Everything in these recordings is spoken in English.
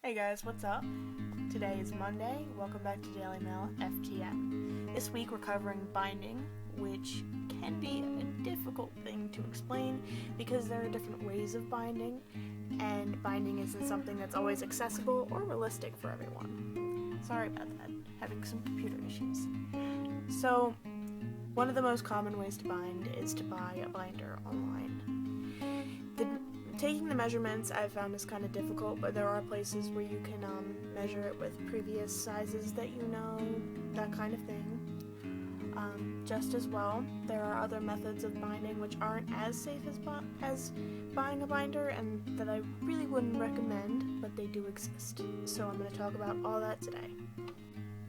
Hey guys, what's up? Today is Monday. Welcome back to DailyMaleFTM. This week we're covering binding, which can be a difficult thing to explain because there are different ways of binding, and binding isn't something that's always accessible or realistic for everyone. Sorry about that, having some computer issues. So, one of the most common ways to bind is to buy a binder online. Taking the measurements I've found is kind of difficult, but there are places where you can measure it with previous sizes that you know, that kind of thing. Just as well, there are other methods of binding which aren't as safe as buying a binder and that I really wouldn't recommend, but they do exist. So I'm going to talk about all that today.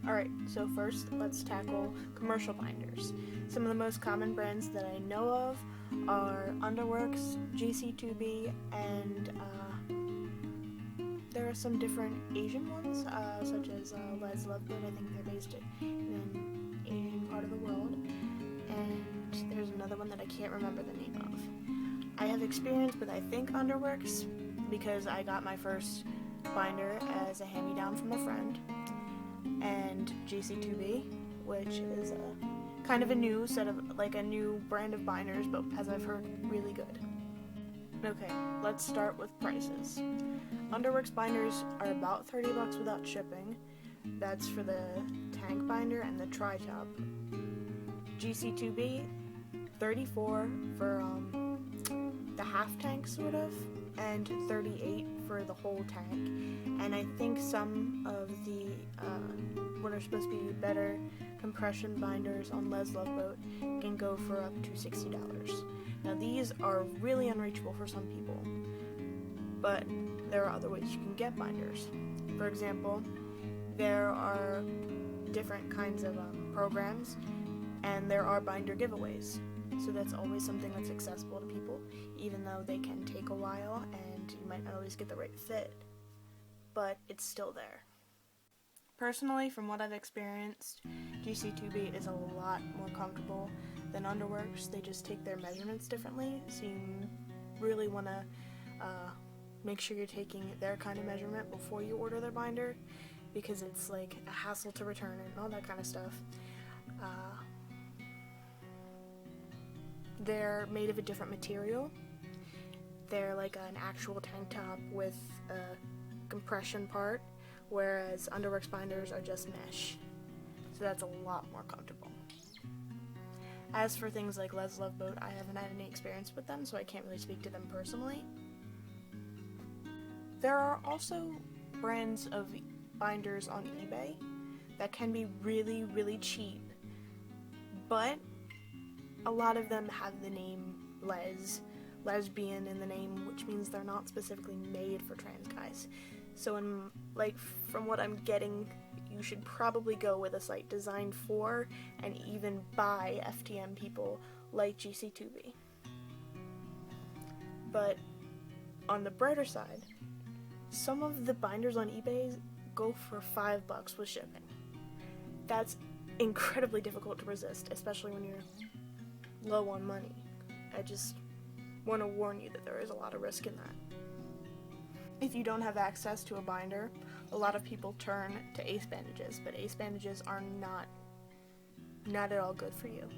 Alright, so first let's tackle commercial binders. Some of the most common brands that I know of are Underworks, GC2B, and there are some different Asian ones, such as Les Lovebird. I think they're based in an Asian part of the world, and there's another one that I can't remember the name of. I have experience with, I think, Underworks, because I got my first binder as a hand-me-down from a friend, and GC2B, which is kind of a new set of, like a new brand of binders, but as I've heard, really good. Okay, let's start with prices. Underworks binders are about $30 without shipping. That's for the tank binder and the tri-top. GC2B, $34 for the half tank sort of, and $38 for the whole tank. And I think some of the what are supposed to be better compression binders on Les Loveboat can go for up to $60. Now these are really unreachable for some people, but there are other ways you can get binders. For example, there are different kinds of programs, and there are binder giveaways. So that's always something that's accessible to people, even though they can take a while and you might not always get the right fit, but it's still there. Personally, from what I've experienced, GC2B is a lot more comfortable than Underworks. They just take their measurements differently, so you really want to make sure you're taking their kind of measurement before you order their binder, because it's like a hassle to return it and all that kind of stuff. They're made of a different material. They're like an actual tank top with a compression part, whereas Underworks binders are just mesh. So that's a lot more comfortable. As for things like Les Loveboat, I haven't had any experience with them, so I can't really speak to them personally. There are also brands of binders on eBay that can be really, really cheap, but a lot of them have the name lesbian in the name, which means they're not specifically made for trans guys. So from what I'm getting, you should probably go with a site designed for and even by FTM people like GC2B. But on the brighter side, some of the binders on eBay go for $5 with shipping. That's incredibly difficult to resist, especially when you're low on money. I just want to warn you that there is a lot of risk in that. If you don't have access to a binder, a lot of people turn to ace bandages, but ace bandages are not at all good for you.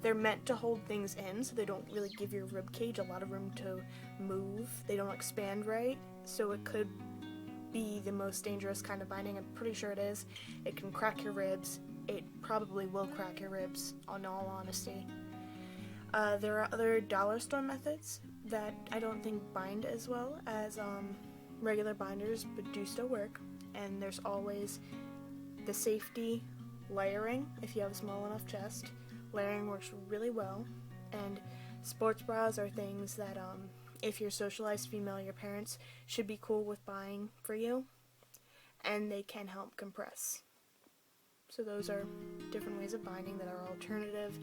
They're meant to hold things in, so they don't really give your rib cage a lot of room to move. They don't expand right, so it could be the most dangerous kind of binding. I'm pretty sure it is. It can crack your ribs. It probably will crack your ribs, in all honesty. There are other dollar store methods that I don't think bind as well as regular binders, but do still work. And there's always the safety layering if you have a small enough chest. Layering works really well. And sports bras are things that if you're a socialized female, your parents should be cool with buying for you, and they can help compress. So those are different ways of binding that are alternative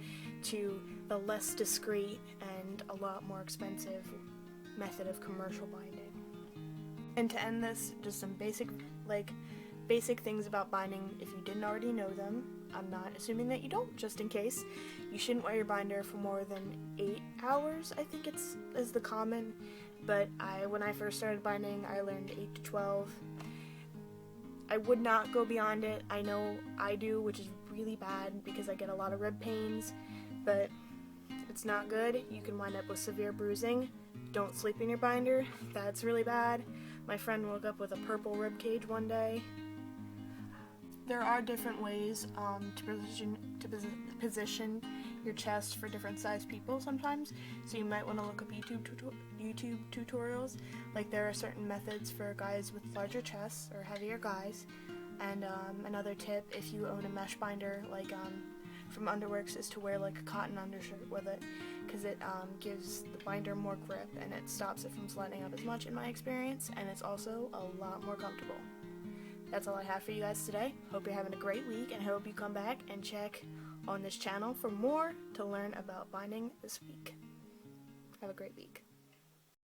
to the less discreet and a lot more expensive method of commercial binding. And to end this, just some basic things about binding if you didn't already know them. I'm not assuming that you don't, just in case. You shouldn't wear your binder for more than 8 hours, I think is the common, but when I first started binding, I learned 8 to 12, I would not go beyond it. I know I do, which is really bad because I get a lot of rib pains, but it's not good. You can wind up with severe bruising. Don't sleep in your binder. That's really bad. My friend woke up with a purple rib cage one day. There are different ways to position your chest for different sized people sometimes, so you might want to look up YouTube tutorials. Like, there are certain methods for guys with larger chests or heavier guys. And another tip, if you own a mesh binder like from Underworks, is to wear like a cotton undershirt with it, because it gives the binder more grip and it stops it from sliding up as much in my experience, and it's also a lot more comfortable. That's all I have for you guys today. Hope you're having a great week, and hope you come back and check on this channel for more to learn about binding this week. Have a great week.